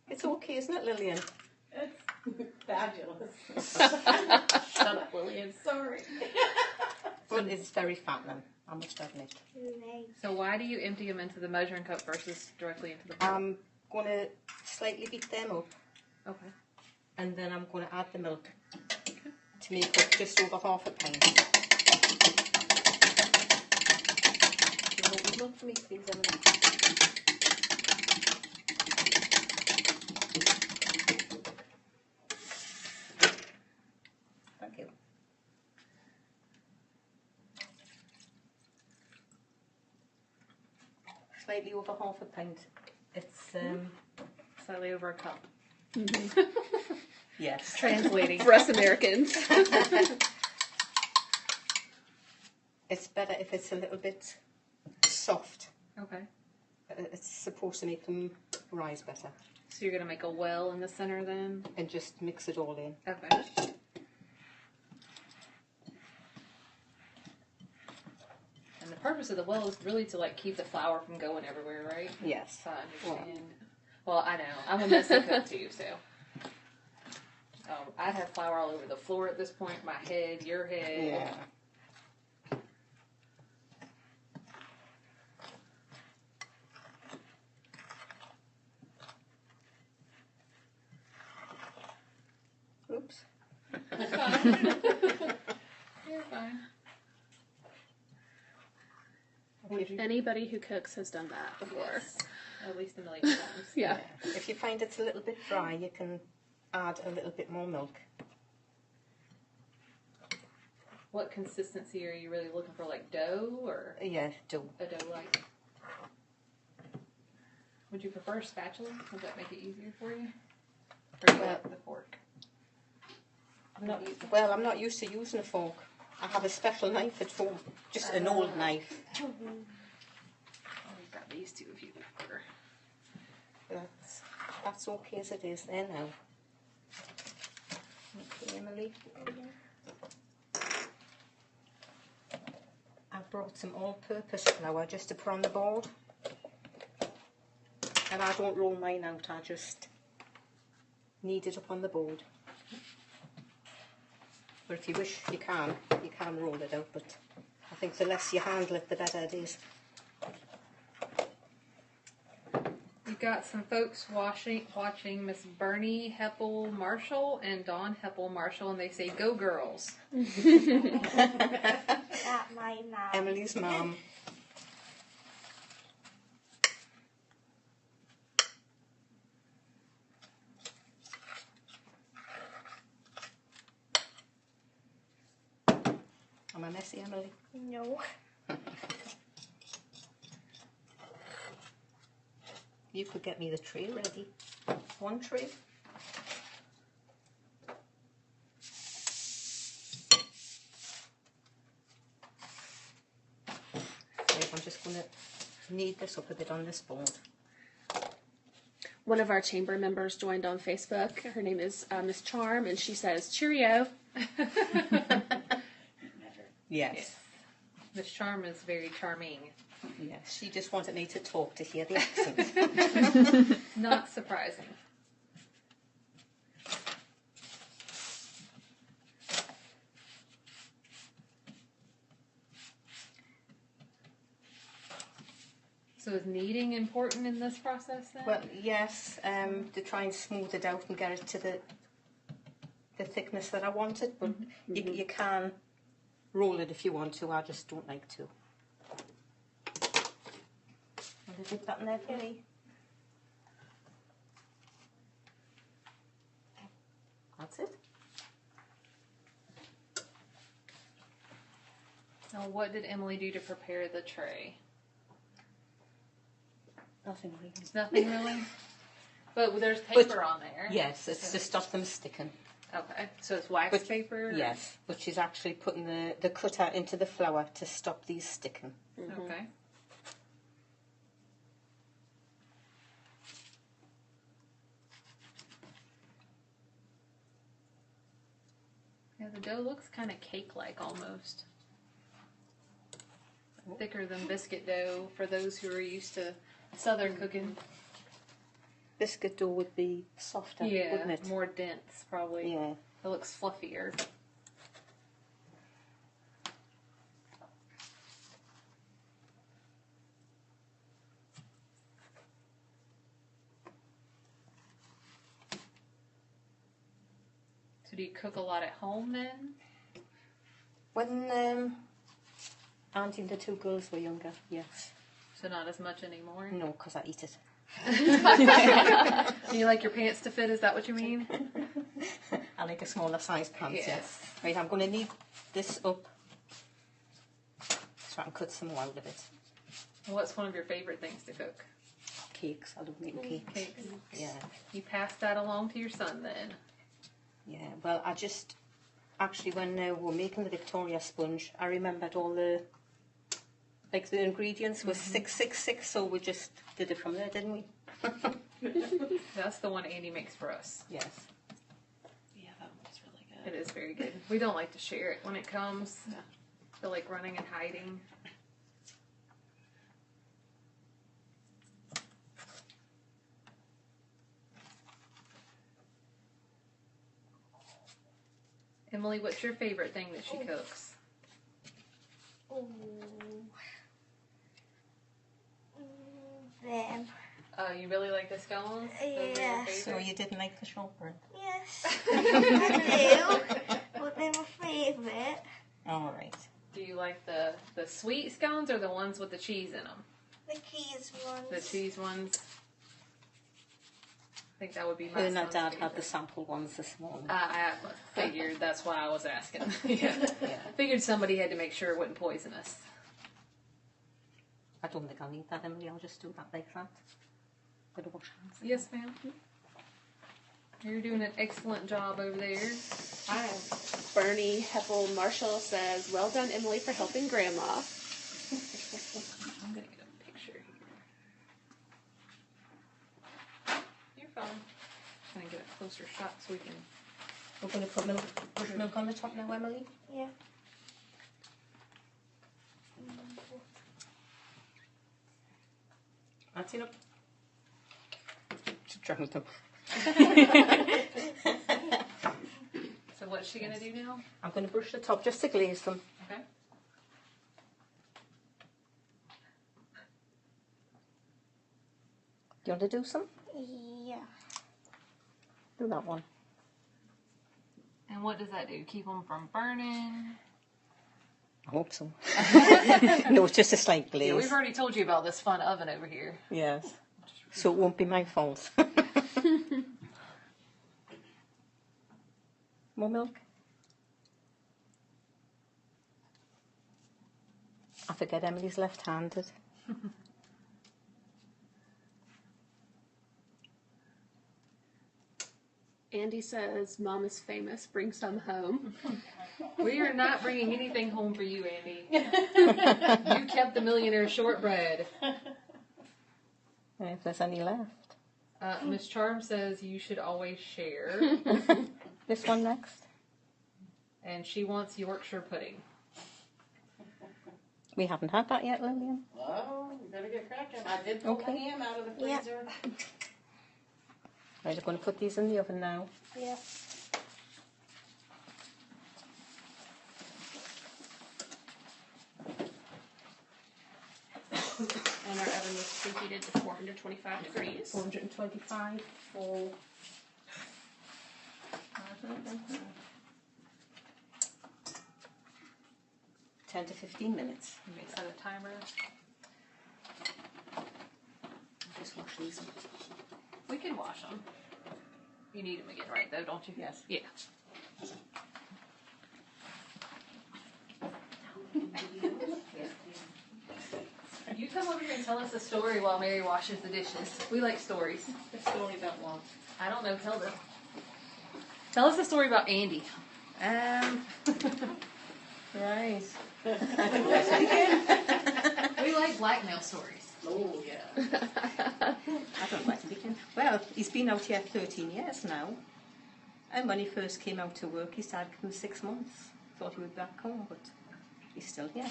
It's okay, isn't it, Lillian? It's fabulous. Shut up, Lillian. Sorry. But it's very fattening, I must admit. So why do you empty them into the measuring cup versus directly into the bowl? I'm going to slightly beat them up. Okay. And then I'm going to add the milk to make up just over half a pint. You know, would love for me, please, Emily. Thank you. Slightly over half a pint. It's Slightly over a cup. yes. Translating. For us Americans. It's better if it's a little bit soft. Okay. It's supposed to make them rise better. So you're going to make a well in the center then? And just mix it all in. Okay. And the purpose of the well is really to like keep the flour from going everywhere, right? Yes. So I understand. Well, I know. I'm a messy cook too, so. I'd have flour all over the floor at this point. My head, your head. Yeah. Oops. You're fine. Anybody who cooks has done that before. Yes. At least a million times. Yeah. If you find it's a little bit dry, you can add a little bit more milk. What consistency are you really looking for? Like dough or Yeah, dough. a dough-like? Would you prefer a spatula? Would that make it easier for you? Or do you like the fork? I'm not used to using a fork. I have a special knife at home, just an old knife. Oh, we've got these two if you prefer. That's okay as it is there now. Okay, Emily. I brought some all-purpose flour just to put on the board. And I don't roll mine out, I just knead it up on the board. But if you wish, you can roll it out, but I think the less you handle it, the better it is. You've got some folks watching Miss Bernie Heppel Marshall and Dawn Heppel Marshall, and they say, "Go girls." Not my mom. Emily's mom. Am I messy, Emily? No. You could get me the tray ready. One tray. I'm just going to knead this up a bit on this board. One of our chamber members joined on Facebook. Her name is Miss Charm, and she says, "Cheerio." Yes. Miss Charm is very charming. Yes, she just wanted me to talk to hear the accent. Not surprising. So is kneading important in this process then? Well, yes, to try and smooth it out and get it to the thickness that I wanted, but you can roll it if you want to. I just don't like to. Want to dip that in there for me? That's it. Now, what did Emily do to prepare the tray? Nothing really. Nothing really? But there's paper on there. Yes, it's to stop them sticking. Okay, so it's wax paper? Yes, but she's actually putting the cutter into the flour to stop these sticking. Okay. Yeah, the dough looks kind of cake-like almost. Thicker than biscuit dough for those who are used to Southern cooking. biscuit dough would be softer, Yeah, wouldn't it? more dense, probably. Yeah. It looks fluffier. So do you cook a lot at home then? When Auntie and the two girls were younger, yes. So not as much anymore? No, because I eat it. Do you like your pants to fit? Is that what you mean? I like a smaller size pants, Yes. yes. Right, I'm going to knead this up so I can cut some more out of it. What's one of your favorite things to cook? Cakes, I love making cakes. Cakes. Yeah, You pass that along to your son then. yeah. Well, I just, actually when we were making the Victoria sponge, I remembered all the, like the ingredients were 666, so we just did it from there, didn't we? That's the one Andy makes for us. Yes. Yeah, that one's really good. It is very good. We don't like to share it when it comes. Feel like running and hiding. Emily, what's your favorite thing that she cooks? Them. Oh, you really like the scones? Those are your Yes. So favorite? you didn't like the shortbread? Yes, I do. But they're my favourite. All right. Do you like the sweet scones or the ones with the cheese in them? The cheese ones. The cheese ones. I think that would be my Her and her son's dad had favorite. the sample ones this morning. I figured that's why I was asking. Yeah. Yeah. Figured somebody had to make sure it wouldn't poison us. I don't think I'll need that, Emily. I'll just do that like that. Bit of wash hands. Yes, ma'am. You're doing an excellent job over there. Hi. Bernie Heppel Marshall says, "Well done, Emily, for helping Grandma." I'm gonna get a picture here. You're fine. I'm gonna get a closer shot so we can. We're going to put milk on the top now, Emily. Yeah. That's it up. Drowned them. So what's she gonna do now? I'm going to brush the top just to glaze them. Okay. Do you want to do some? Yeah. Do that one. And what does that do? Keep them from burning? I hope so. No, it's just a slight glaze. Yeah, we've already told you about this fun oven over here. Yes. So it won't be my fault. More milk? I forget Emily's left-handed. Andy says, "Mom is famous. Bring some home." We are not bringing anything home for you, Andy. You kept the millionaire shortbread. If there's any left. Miss Charm says you should always share. This one next. And she wants Yorkshire pudding. We haven't had that yet, Lillian. Oh, you better get cracking. I did pull the Okay. ham out of the Yeah. freezer. Right, I'm going to put these in the oven now. Yeah. And our oven was preheated to 425 degrees. 425 for... 10 to 15 minutes. You may set a timer. Just wash these. We can wash them. You need them again, right, though, don't you? Yes. Yeah. You come over here and tell us a story while Mary washes the dishes. We like stories. The story about what? I don't know. Tell them. Tell us a story about Andy. Right. We like blackmail stories. Oh, yeah. I don't like to begin. Well, he's been out here 13 years now. And when he first came out to work, he started in 6 months. Thought he would be back home, but he's still here.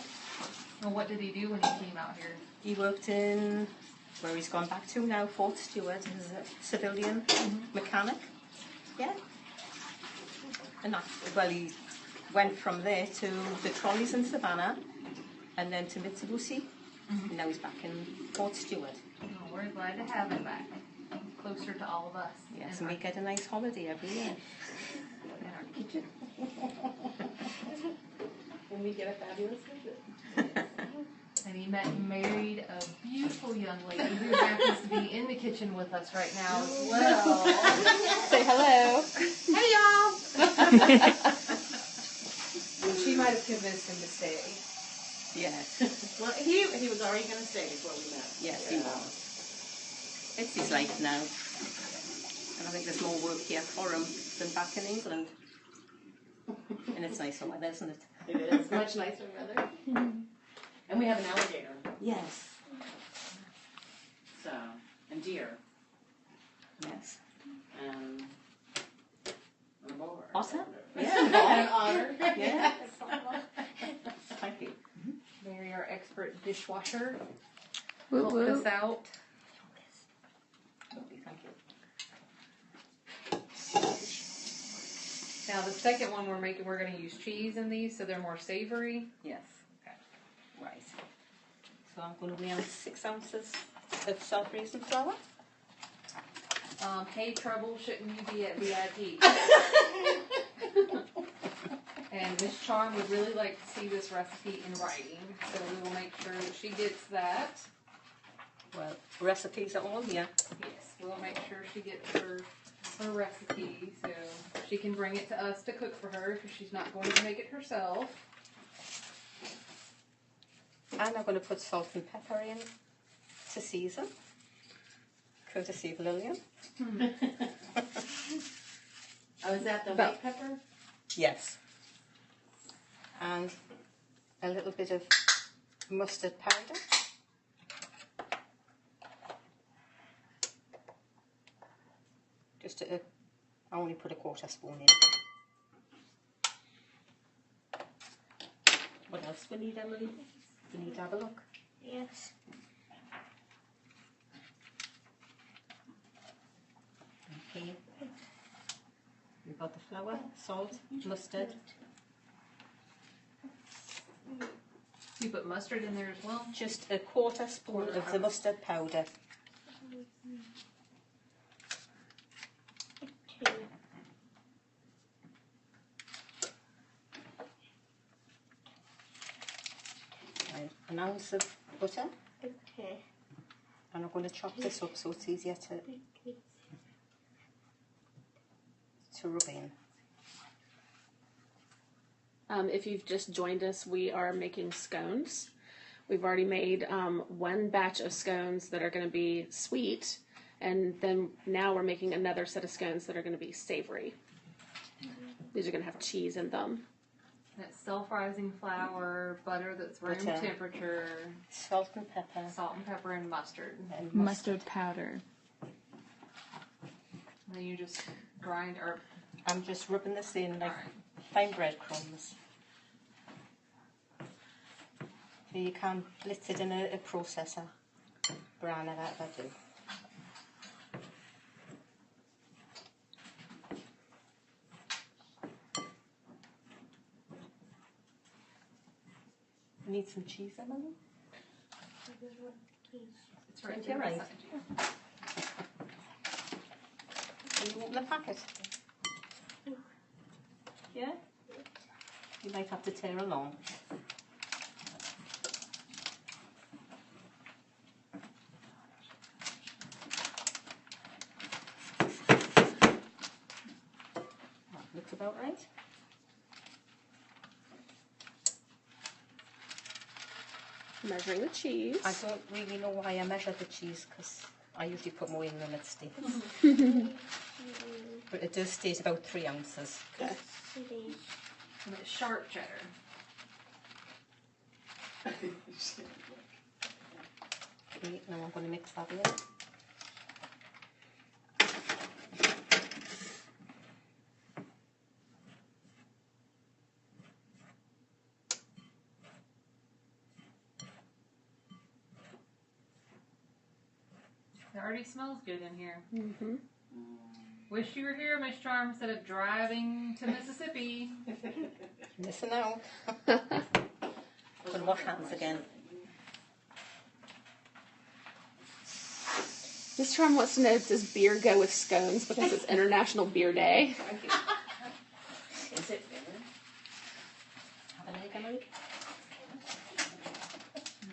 Well, what did he do when he came out here? He worked in where he's gone back to now, Fort Stewart, as a civilian mechanic. Yeah. And that, well, he went from there to the trolleys in Savannah, and then to Mitsubishi, and now he's back in Fort Stewart. Oh, we're glad to have him back. Closer to all of us. Yes, and we get a nice holiday every year. In our kitchen. And we get a fabulous visit. And he met and married a beautiful young lady who happens to be in the kitchen with us right now as well. Say hello. Hey y'all! And she might have convinced him to stay. Yes. Well, he was already going to stay before we met. Yes, he was. It's his life now. And I think there's more work here for him than back in England. And it's nicer weather, isn't it? It is much nicer weather. And we have an alligator. Yes. So, and deer. Yes. And a boar. Otter? And Yeah. an otter. Yeah. Thank you. Mary, our expert dishwasher, Woo helped woo. us out. Lovely, thank you. Now the second one we're going to use cheese in these, so they're more savory. Yes. Okay. Right. So I'm going to weigh on 6 ounces of self-raising flour. Hey, trouble, shouldn't you be at VIP? And Miss Charm would really like to see this recipe in writing, so we will make sure that she gets that. Well, recipes are all here. Yes, we'll make sure she gets her recipe, so she can bring it to us to cook for her, because she's not going to make it herself. And I'm going to put salt and pepper in to season, courtesy of Lillian. Oh, is that the Well- white pepper? Yes. And a little bit of mustard powder. Just I only put a 1/4 spoon in. What else we need, Emily? We need to have a look. Yes. Okay. We've got the flour, salt, mustard. You put mustard in there as well? Just a 1/4 spoon of the mustard powder. Two. Right. An ounce of butter. Okay. And I'm going to chop this up so it's easier to rub in. If you've just joined us, we are making scones. We've already made one batch of scones that are going to be sweet, and then now we're making another set of scones that are going to be savory. These are going to have cheese in them. That's self-rising flour, butter that's room Butter. temperature, Salt and pepper. salt and pepper, and mustard. And Mustard powder. And then you just grind, or I'm just rubbing this in like fine breadcrumbs. So you can blitz it in a processor. Brown it out, I do. Need some cheese, Emily? it's right You're there right. beside you. Can you open the packet? Yeah? You might have to tear along. That looks about right. Measuring the cheese. I don't really know why I measure the cheese because I usually put more in than it states. But it does state about 3 ounces. Okay. Three. And it's sharp cheddar. Okay, now I'm going to mix that in. already smells good in here. Mm-hmm. Wish you were here, Miss Charm, instead of driving to Mississippi. Listen now. Gonna wash hands again. Miss Charm wants to know, does beer go with scones because it's International Beer Day? Is it better? Have an egg, Emily?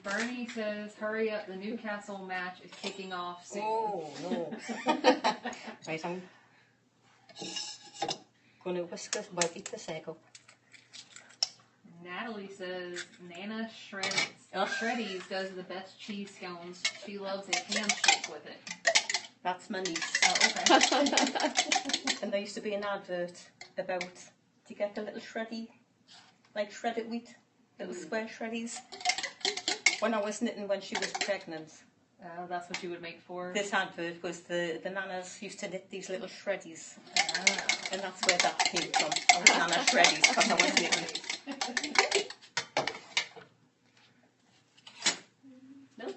Bernie says, hurry up, the Newcastle match is kicking off soon. Oh, no. Right, I'm going to whisk this, well, beat this egg up. Natalie says, Nana Shreddies does the best cheese scones. She loves a handshake with it. That's my niece. Oh, okay. And there used to be an advert about, to get the little shreddy, like shredded wheat, little square shreddies. When I was knitting when she was pregnant, That's what you would make for. this advert was the nanas used to knit these little shreddies. And that's where that came from. I was Nana Shreddies because I was knitting. Milk?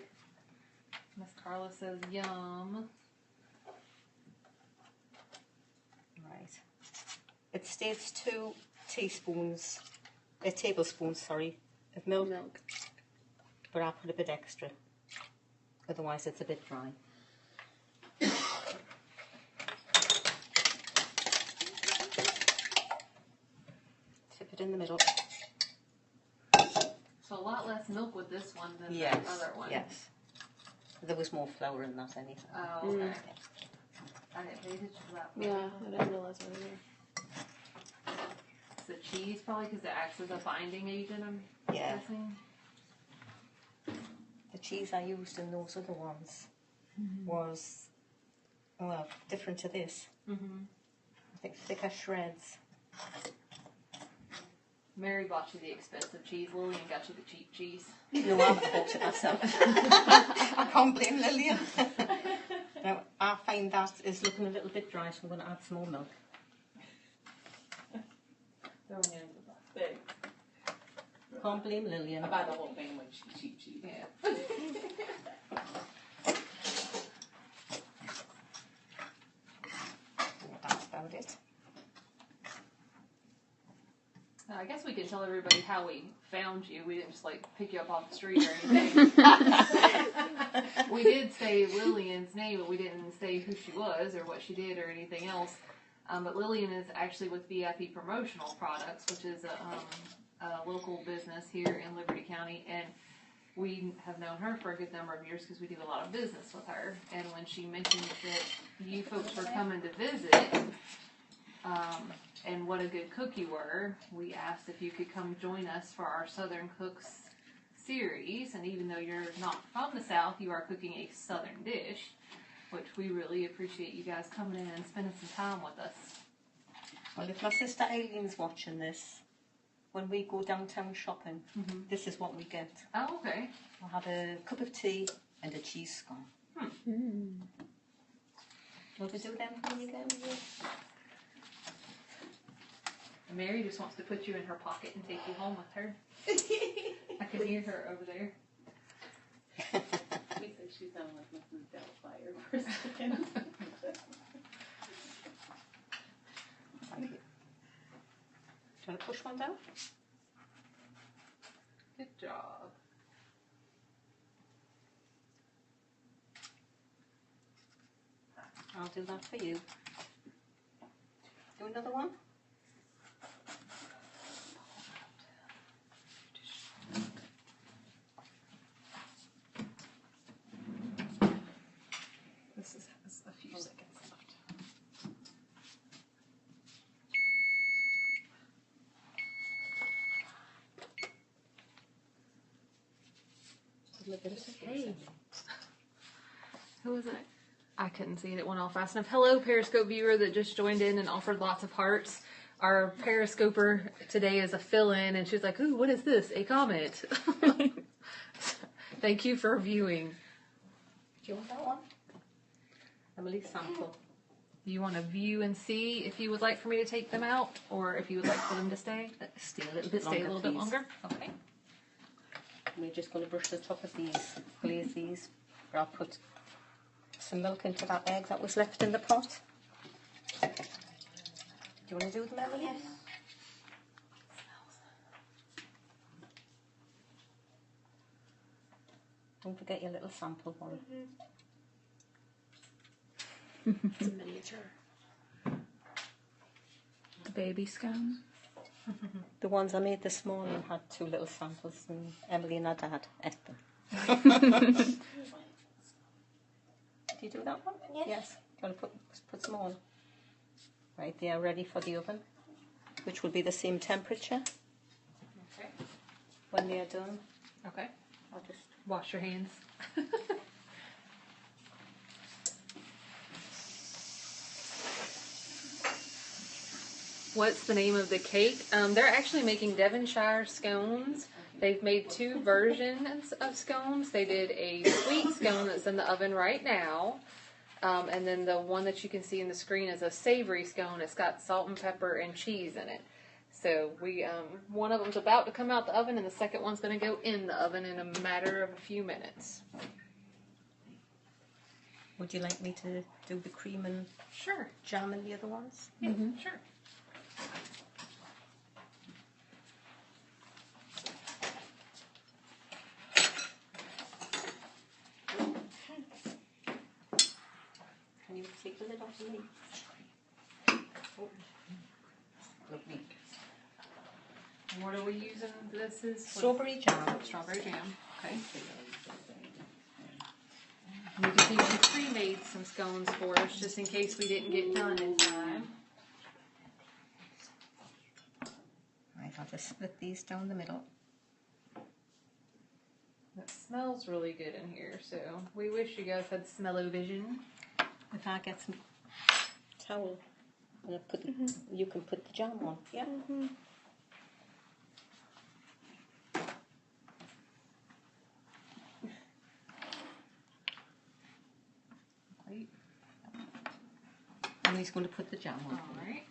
Miss Carla says, yum. Right. It states 2 tablespoons, of milk. But I'll put a bit extra. Otherwise it's a bit dry. Tip it in the middle. So a lot less milk with this one than Yes, the other one. yes. There was more flour in that anyhow. Oh, okay. I didn't pay attention to that. Yeah, I didn't realize it either. It's the cheese, probably, because it acts as a binding agent, I'm Yeah. guessing. The cheese I used in those other ones was, well, different to this. Mm-hmm. I think thicker shreds. Mary bought you the expensive cheese. Lillian got you the cheap cheese. No, I bought it myself. I can't blame Lillian. Now, I find that is looking a little bit dry, so I'm going to add some more milk. Throwing it into the bag. Can't blame Lillian. I buy the whole thing with cheap cheese. Yeah. That's about it. I guess we could tell everybody how we found you. We didn't just like pick you up off the street or anything. We did say Lillian's name, but we didn't say who she was or what she did or anything else. But Lillian is actually with VIP Promotional Products, which is a local business here in Liberty County, and we have known her for a good number of years because we do a lot of business with her. And when she mentioned that you folks were coming to visit, and what a good cook you were, we asked if you could come join us for our Southern Cooks series. And even though you're not from the South, you are cooking a Southern dish, which we really appreciate you guys coming in and spending some time with us. Well, if my sister Aileen's watching this, when we go downtown shopping, this is what we get. Oh, okay. I'll have a cup of tea and a cheese scone. Want to do them when you go? Mary just wants to put you in her pocket and take you home with her. I can hear her over there. We said she sounded like Mrs. Doubtfire for a second. Thank you. Do you want to push one down? Good job. I'll do that for you. Do another one? This has a few seconds left. Hey. Who was it? I couldn't see it. It went off fast enough. Hello, Periscope viewer that just joined in and offered lots of hearts. Our Periscoper today is a fill-in, and she was like, ooh, what is this? A comment. Thank you for viewing. Do you want that one? Emily's sample. Do you want to view and see if you would like for me to take them out, or if you would like for them to stay? Stay a little bit Stay longer, a little bit please. longer? Okay. We're just going to brush the top of these, glaze these, but I'll put some milk into that egg that was left in the pot. Do you want to do them, Emily? Yes. Don't forget your little sample one. It's a miniature. The baby scone. The ones I made this morning had 2 little samples, and Emily and her dad ate them. Did you do that one? Yes. Do you want to put some on? Right, they are ready for the oven, which will be the same temperature. Okay. When they are done, Okay. I'll just... Wash your hands. What's the name of the cake? They're actually making Devonshire Scones. They've made 2 versions of scones. They did a sweet scone that's in the oven right now. And then the one that you can see in the screen is a savory scone. It's got salt and pepper and cheese in it. So we, one of them's about to come out the oven, and the second one's going to go in the oven in a matter of a few minutes. Would you like me to do the cream and Sure. jam in the other ones? Yeah, sure. Can you take the lid off of me? Oh. Lovely. And what are we using? This is Strawberry jam. strawberry jam. Okay. And you can see she pre-made some scones for us just in case we didn't get done in time. Right, I'll just split these down the middle. It smells really good in here, so we wish you guys had smell-o-vision. If I get some towel, and I put the, you can put the jam on. Yeah. Right. And he's going to put the jam on. All right.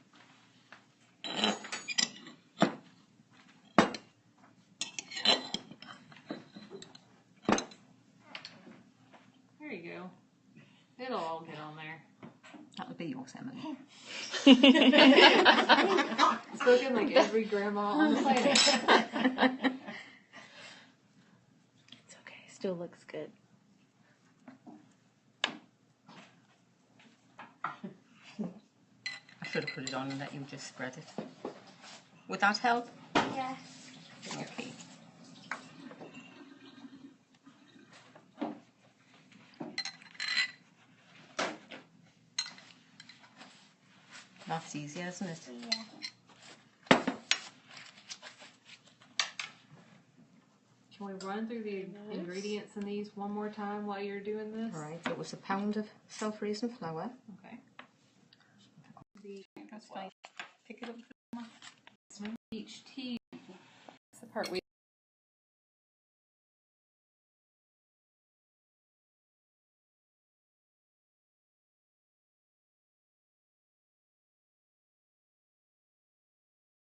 There you go. It'll all get on there. That'll be yours, Emily. It's looking like every grandma on the planet. It's okay. Still looks good. I should have put it on and let you just spread it. Would that help? Yes. Okay. That's easier, isn't it? Yeah. Can we run through the ingredients in these one more time while you're doing this? Right, it was a pound of self-raising flour. Okay. That's fine. Pick it up. Each tea. That's the part we